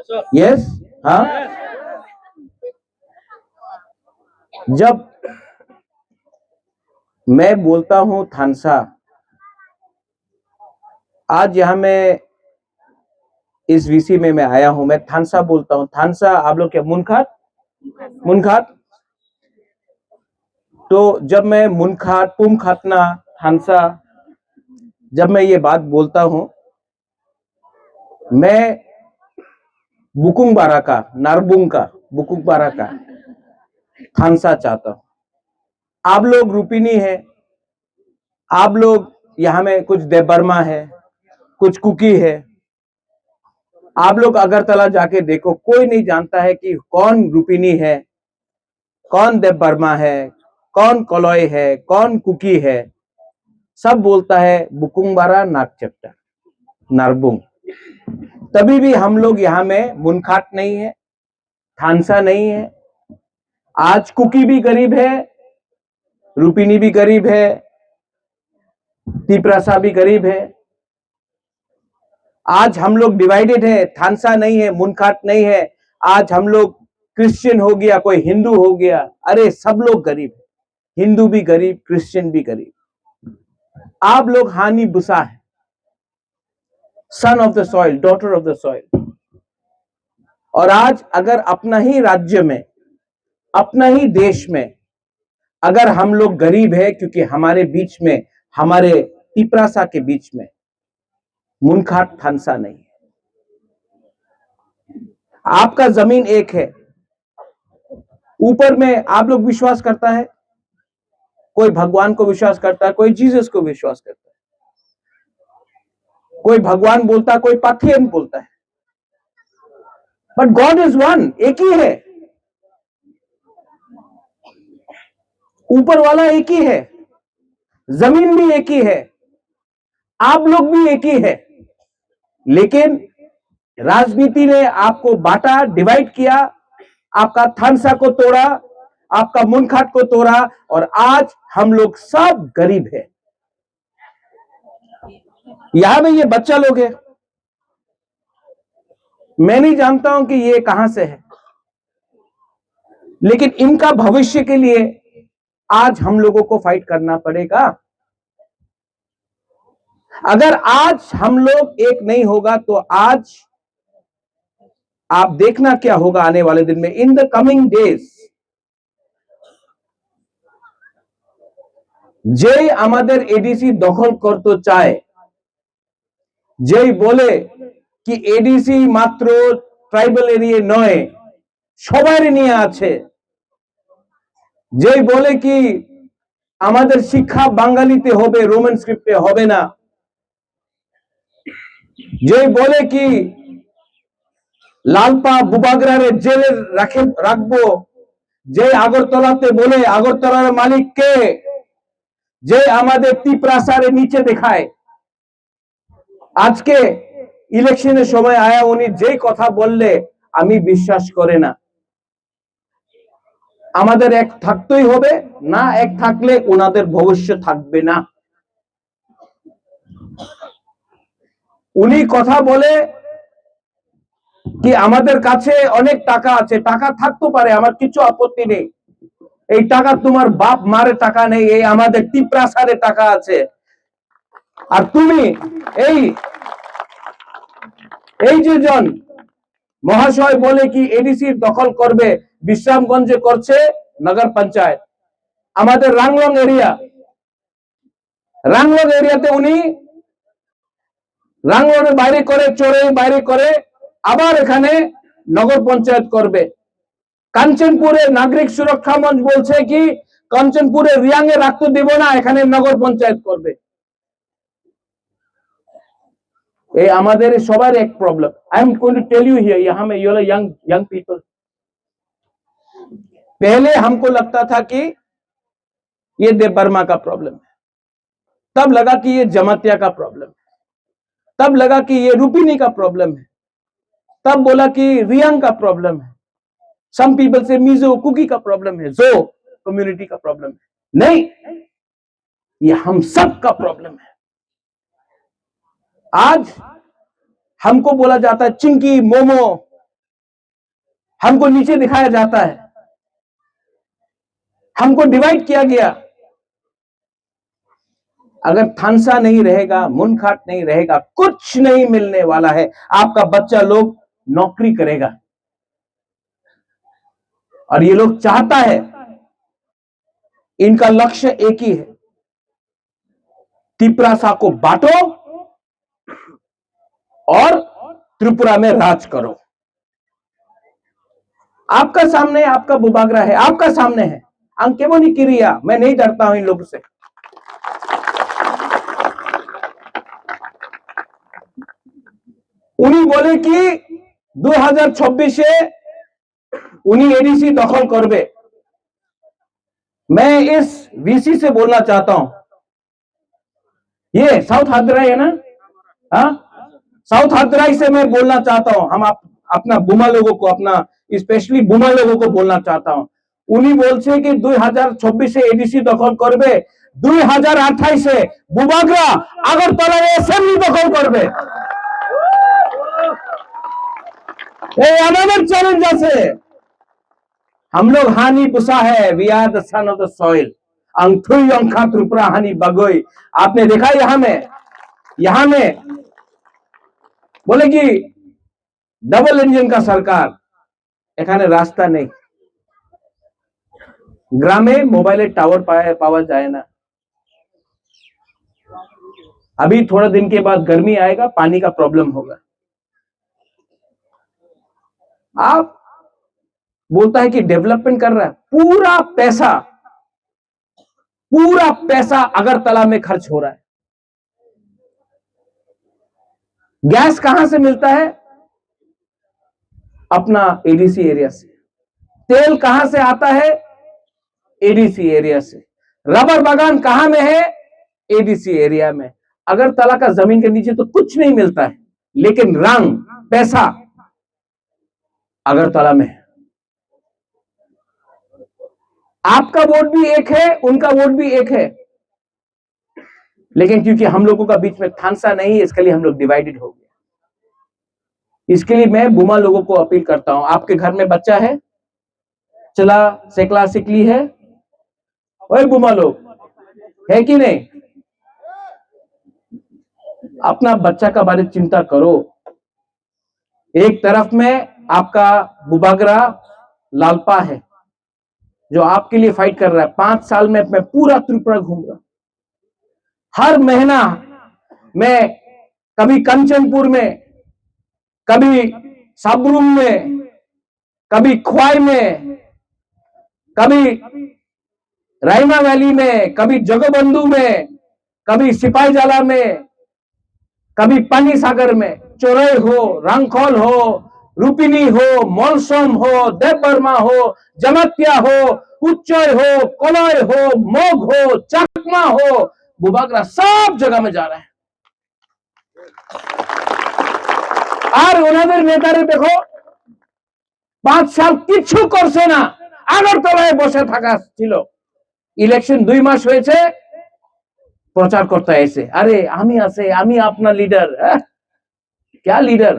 Yes, हाँ। जब मैं बोलता हूं थानसा, आज यहां मैं इस वीसी में मैं आया हूं, मैं थानसा बोलता हूं। थानसा आप लोग क्या मुनखात? मुनखात। तो जब मैं मुनखात, पुम खातना, थानसा, जब मैं ये बात बोलता हूं, मैं बुकुंग बारा का, नारबुंग का, बुकुंग बारा का थानसा चाहता हूं। आप लोग रूपिनी है, आप लोग यहां में कुछ देवबर्मा है, कुछ कुकी है। आप लोग अगरतला जाके देखो, कोई नहीं जानता है कि कौन रूपिनी है, कौन देवबर्मा है, कौन कलॉय है, कौन कुकी है। सब बोलता है बुकुंग बारा, नागचट्टा, नारबुंग। तभी भी हम लोग यहां में मुनखाट नहीं है, थानसा नहीं है। आज कुकी भी गरीब है, रूपिनी भी गरीब है, तिपरासा भी गरीब है। आज हम लोग डिवाइडेड है, थानसा नहीं है, मुनखाट नहीं है। आज हम लोग क्रिश्चियन हो गया, कोई हिंदू हो गया। अरे सब लोग गरीब है, हिंदू भी गरीब, क्रिश्चियन भी गरीब। आप लोग हानि बुसा है, सन of the soil, daughter of the soil. और आज अगर अपना ही राज्य में, अपना ही देश में अगर हम लोग गरीब है, क्योंकि हमारे बीच में, हमारे तिपरासा के बीच में मुनखाट थानसा नहीं है। आपका जमीन एक है, ऊपर में आप लोग विश्वास करता है, कोई भगवान को विश्वास करता है, कोई जीसस को विश्वास करता है, कोई भगवान बोलता है, कोई पाथियन बोलता है। बट गॉड इज वन, एक ही है, ऊपर वाला एक ही है, जमीन भी एक ही है, आप लोग भी एक ही है। लेकिन राजनीति ने आपको बांटा, डिवाइड किया, आपका थानसा को तोड़ा, आपका मुनखाट को तोड़ा, और आज हम लोग सब गरीब है। यहां में ये बच्चा लोग है, मैं नहीं जानता हूं कि ये कहां से है, लेकिन इनका भविष्य के लिए आज हम लोगों को फाइट करना पड़ेगा। अगर आज हम लोग एक नहीं होगा तो आज आप देखना क्या होगा आने वाले दिन में, इन द कमिंग डेज। যেই আমাদের এডিসি দখল করতে চায়, যেই বলে কি এডিসি মাত্র ট্রাইবাল এরিয়া নয়, সবার নিয়ে আছে, যেই বলে কি আমাদের শিক্ষা বাঙালিতে হবে, রোমান স্ক্রিপ্টে হবে না, যেই বলে কি লালপা বুবাগরারে জেলে রাখবো, যে আগরতলাতে বলে আগরতলার মালিক কে, যে আমাদের তিপ্রাসারে নিচে দেখায়। আজকে ইলেকশনের সময় আয়া উনি যেই কথা বললে আমি বিশ্বাস করে না। আমাদের এক থাকতেই হবে, না এক থাকলে ওনাদের ভবিষ্যৎ থাকবে না। উনি কথা বলে কি আমাদের কাছে অনেক টাকা আছে, টাকা থাকতে পারে, আমার কিছু আপত্তি নেই। এই টাকা তোমার বাপ মারে টাকা নেই, এই আমাদের তিপ্রাসারে টাকা আছে। আর তুমি এই যে জন মহাশয় বলে কি এডিসি দখল করবে, বিশ্রামগঞ্জে করছে নগর পঞ্চায়েত, আমাদের রাংলং এরিয়াতে উনি রাংলংয়ের বাইরে করে, চোরে বাইরে করে, আবার এখানে নগর পঞ্চায়েত করবে। কাঞ্চনপুরে নাগরিক সুরক্ষা মঞ্চ বলছে কি কাঞ্চনপুরে রিয়াং এ রাখতে দেব না, এখানে নগর পঞ্চায়েত করবে। ये हमारे सबार एक problem. I am going to tell you here, यहाँ में यू आर यंग पीपल। पहले हमको लगता था कि ये देवबर्मा का प्रॉब्लम है, तब लगा कि ये जमातिया का प्रॉब्लम है, तब लगा कि ये रूपिनी का प्रॉब्लम है, तब बोला कि रियांग का प्रॉब्लम है, सम पीपल से मीजो कुकी का प्रॉब्लम है, जो कम्युनिटी का प्रॉब्लम है। नहीं, ये हम सब का प्रॉब्लम है। आज हमको बोला जाता है चिंकी मोमो, हमको नीचे दिखाया जाता है, हमको डिवाइड किया गया। अगर थानसा नहीं रहेगा, मुनखाट नहीं रहेगा, कुछ नहीं मिलने वाला है। आपका बच्चा लोग नौकरी करेगा और ये लोग चाहता है, इनका लक्ष्य एक ही है, तिपरासा को बांटो और त्रिपुरा में राज करो। आपका सामने आपका बुबागरा है, आपका सामने है। अंकेबोनी किरिया, मैं नहीं डरता हूं इन लोगों से। उन्हीं बोले कि 2026 उन्हीं एडीसी दखल करबे। मैं इस वीसी से बोलना चाहता हूं, ये साउथ हादराई है ना, हाँ, साउथ हादराई से मैं बोलना चाहता हूं। हम अपना बुमा लोगों को, अपना स्पेशली बुमा लोगों को बोलना चाहता हूं। उन्हीं बोलছে कि 2026 एडीसी दखल करबे, 2028 बुबागरा আগরতলা असेंबली दखल करबे। ये हमारा चैलेंज আছে। हम लोग हानि पुसा है, we are the son of the soil. अंथुई अंखा त्रिपुरा हानि बगोई। आपने देखा यहां में बोले कि डबल इंजन का सरकार, এখানে रास्ता नहीं। ग्रामे मोबाइल टावर पावर जाए ना। अभी थोड़ा दिन के बाद गर्मी आएगा, पानी का प्रॉब्लम होगा। आप बोलता है कि डेवलपमेंट कर रहा है, पूरा पैसा अगरतला में खर्च हो रहा है। गैस कहां से मिलता है? अपना एडीसी एरिया से। तेल कहां से आता है? एडीसी एरिया से। रबर बागान कहां में है? एडीसी एरिया में। अगरतला का जमीन के नीचे तो कुछ नहीं मिलता है, लेकिन रंग पैसा अगरतला में है। आपका वोट भी एक है, उनका वोट भी एक है, लेकिन क्योंकि हम लोगों का बीच में थानसा नहीं है, इसके लिए हम लोग डिवाइडेड हो गए। इसके लिए मैं बुमा लोगों को अपील करता हूं, आपके घर में बच्चा है, चला सेकला सिकली है, ओए बुमा लोग है कि नहीं? अपना बच्चा का बारे में चिंता करो। एक तरफ में आपका बुबागरा लालपा है, जो आपके लिए फाइट कर रहा है। 5 साल में मैं पूरा त्रिपुरा घूमूंगा। हर महीना मैं कभी कंचनपुर में, कभी साबरूम में, कभी ख्वाई में, कभी रायना वैली में, कभी जगबंधु में, कभी सिपाही जाला में, कभी पानी सागर में, चोरई हो, रंगखोल हो, रूपिनी हो, मौलसम हो, देवबर्मा हो, जमतिया हो, उच्चय हो, कलय हो, मोग हो, चकमा हो, बुबागरा सब जगह में जा रहे हैं। और उन्होंने नेतारे देखो 5 साल किच्छु करছে না, আগরতলায় বসে থাকা ছিল। ইলেকশন 2 মাস হয়েছে, প্রচার করতে এসে अरे আমি আছে, আমি अपना लीडर। क्या लीडर?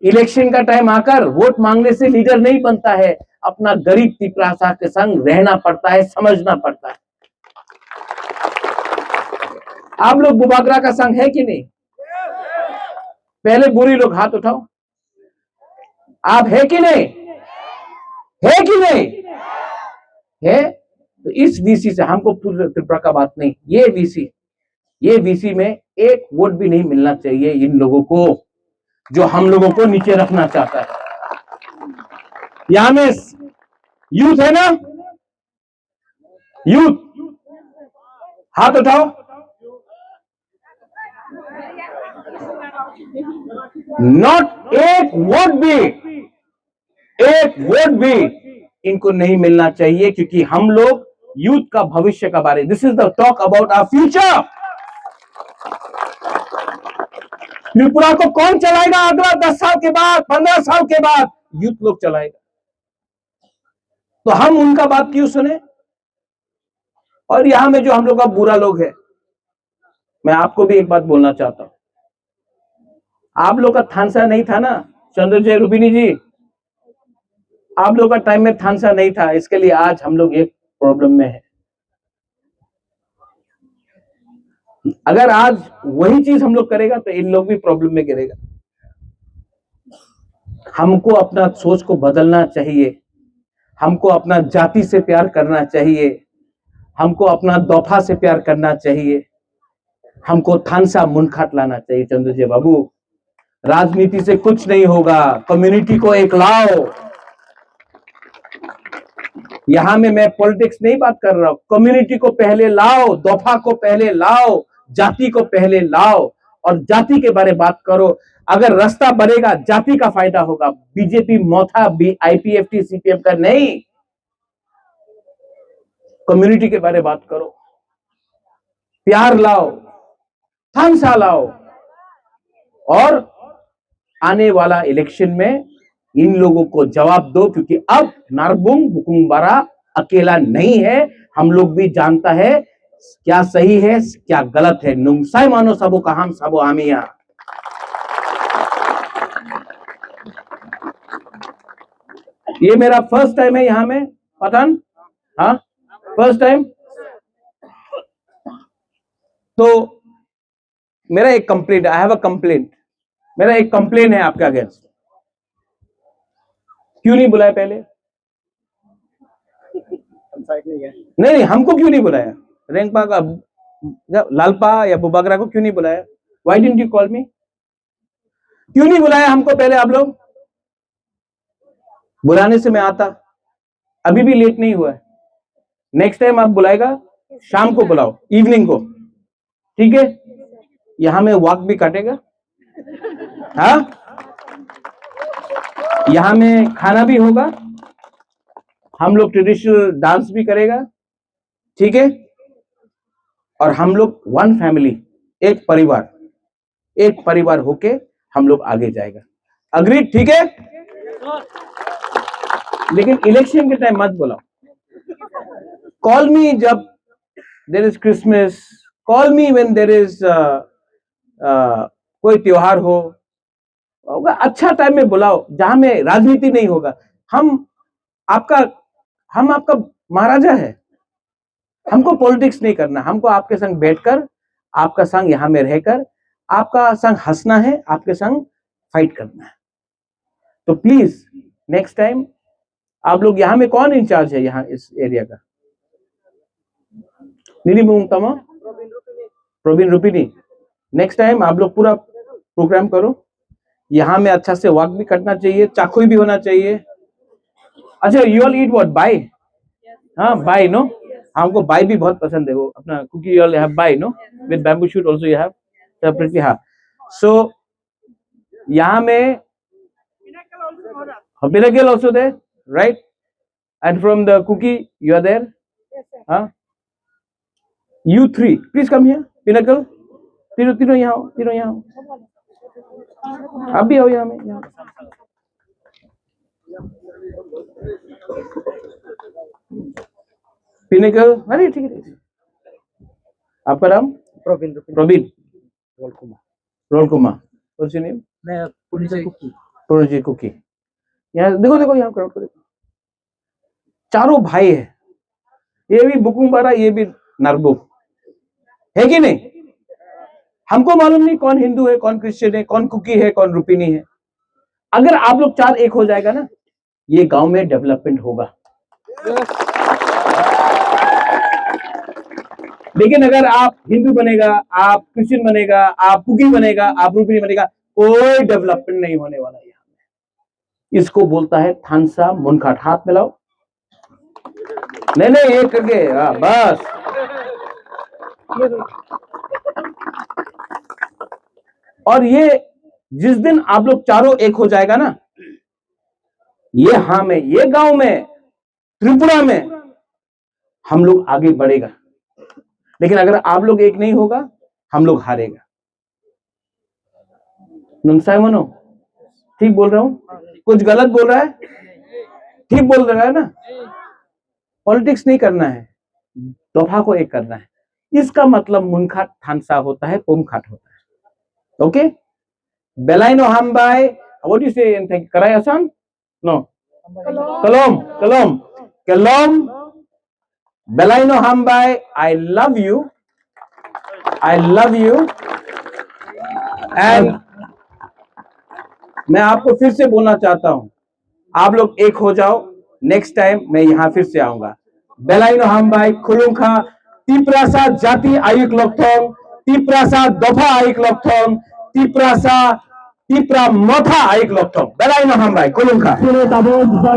इलेक्शन का टाइम आकर वोट मांगने से लीडर नहीं बनता है, अपना गरीब तिपरासा के संग रहना पड़ता है, समझना पड़ता है। आप लोग बुबागरा का संग है कि नहीं? पहले बुरी लोग हाथ उठाओ। आप है कि नहीं? है कि नहीं? है तो इस वीसी से हमको पूरे त्रिपुरा का बात नहीं, ये वीसी में एक वोट भी नहीं मिलना चाहिए इन लोगों को, जो हम लोगों को नीचे रखना चाहता है। यहां में यूथ है ना, यूथ हाथ उठाओ। नॉट एक वोट भी इनको नहीं मिलना चाहिए, क्योंकि हम लोग यूथ का भविष्य का बारे, this is the talk about our future. Tripura को कौन चलाएगा अगला 10 साल के बाद, 15 साल के बाद? यूथ लोग चलाएगा। तो हम उनका बात क्यों सुने? और यहां में जो हम लोग का बुरा लोग है, मैं आपको भी एक बात बोलना चाहता हूं। आप लोग का थानसा नहीं था ना, चंद्रजय रूबिनी जी, आप लोग का टाइम में थानसा नहीं था, इसके लिए आज हम लोग एक प्रॉब्लम में है। अगर आज वही चीज हम लोग करेगा तो इन लोग भी प्रॉब्लम में गिरेगा। हमको अपना सोच को बदलना चाहिए, हमको अपना जाति से प्यार करना चाहिए, हमको अपना दोफा से प्यार करना चाहिए, हमको थानसा मुनखाट लाना चाहिए। चंद्रजी बाबू, राजनीति से कुछ नहीं होगा, कम्युनिटी को एक लाओ। यहां में मैं पॉलिटिक्स नहीं बात कर रहा हूं, कम्युनिटी को पहले लाओ, दोफा को पहले लाओ, जाति को पहले लाओ और जाति के बारे में बात करो। अगर रास्ता बनेगा, जाति का फायदा होगा। बीजेपी मोथा आईपीएफटी सीपीएम का नहीं, कम्युनिटी के बारे में बात करो, प्यार लाओ, थानसा लाओ और आने वाला इलेक्शन में इन लोगों को जवाब दो, क्योंकि अब नारबुंग बुकुंग बारा अकेला नहीं है। हम लोग भी जानता है क्या सही है क्या गलत है। नुंगसाई मानो सबो का हम सबो आमिया। ये मेरा फर्स्ट टाइम है यहां में पठान, हाँ फर्स्ट टाइम। तो मेरा एक complaint, I have a complaint, मेरा एक कंप्लेंट है आपके अगेंस्ट। क्यों नहीं बुलाया पहले? नहीं, हमको क्यों नहीं बुलाया? रेंगपा का लालपा या बुबागरा को क्यों नहीं बुलाया? व्हाई डिडंट यू कॉल मी? क्यों नहीं बुलाया हमको पहले? आप लोग बुलाने से मैं आता, अभी भी लेट नहीं हुआ है। नेक्स्ट टाइम आप बुलाएगा, शाम को बुलाओ, इवनिंग को, ठीक है? यहां में वॉक भी काटेगा, हाँ, यहां में खाना भी होगा, हम लोग ट्रेडिशनल डांस भी करेगा, ठीक है? और हम लोग वन फैमिली, एक परिवार होके हम लोग आगे जाएगा। अग्री? ठीक है? लेकिन इलेक्शन के टाइम मत बुलाओ। कॉल मी जब there is Christmas, call me when there is कोई त्योहार होगा, अच्छा टाइम में बुलाओ जहां में राजनीति नहीं होगा। हम आपका महाराजा है, हमको पॉलिटिक्स नहीं करना, हमको आपके संग बैठकर, आपका संग यहां में रहकर, आपका संग हंसना है, आपके संग फाइट करना है। तो प्लीज नेक्स्ट टाइम आप लोग, यहां में कौन इंचार्ज है यहां इस एरिया का? नीली प्रोबिन रुपिनी। नेक्स्ट टाइम आप लोग पूरा प्रोग्राम करो, यहां में अच्छा से वॉक भी करना चाहिए, चाकुई भी होना चाहिए। अच्छा, you all eat what? Bai? हाँ बाई, नो, हमको बाई भी बहुत पसंद है। वो अपना कुकी you all have bai, no, with bamboo shoot also you have separately, हाँ। सो यहाँ में Pinnacle also there, right? And from the cookie, you are there? Yes, sir. Huh? You three, please come here. Pinnacle, तीनों यहाँ आओ, तीनों यहाँ आओ। आप भी आओ यहाँ में, यहाँ। Pinnacle, अरे ठीक है। आपका नाम? प्रवीण। रोल कुमार। What's your name? मैं पुरुजी कुकी। यहाँ देखो यहाँ क्राउड को देखो, चारों भाई है, ये भी बुकुंग बारा, ये भी नरबू है कि नहीं? हमको मालूम नहीं कौन हिंदू है, कौन क्रिश्चियन है, कौन कुकी है, कौन रुपिनी है। अगर आप लोग चार एक हो जाएगा ना, ये गांव में डेवलपमेंट होगा। लेकिन अगर आप हिंदू बनेगा, आप क्रिश्चियन बनेगा, आप कुकी बनेगा, आप रुपिनी बनेगा, कोई डेवलपमेंट नहीं होने वाला है। इसको बोलता है थानसा मुनखाट। हाथ मिलाओ। नहीं एक करके, बस। और ये जिस दिन आप लोग चारों एक हो जाएगा ना, ये हाँ में, ये गांव में, त्रिपुरा में हम लोग आगे बढ़ेगा। लेकिन अगर आप लोग एक नहीं होगा, हम लोग हारेगा। नुंगसाई मनो, ठीक बोल रहा हूं? कुछ गलत बोल रहा है? ठीक बोल रहा है ना? पॉलिटिक्स नहीं करना है, दोफा को एक करना है। इसका मतलब मुनखाट थानसा होता है, पुमखाट होता है। ओके? बेलाइनो हम बाय, व्हाट यू से इन कराई आसान? No, Kolom, kolom, kolom. Belaino Hambai, I love you. I love you. And मैं आपको फिर से बोलना चाहता हूं, आप लोग एक हो जाओ। नेक्स्ट टाइम मैं यहां फिर से आऊंगा। बेलाइनो हामबाई खुलुंखा तिप्रासा जाति आयुक लक्षण तिप्रासा दफा आयुक लक्षण तिप्रासा तिप्रा मथा आयुक लक्षण बेलाइनो हामबाई खुलुंखा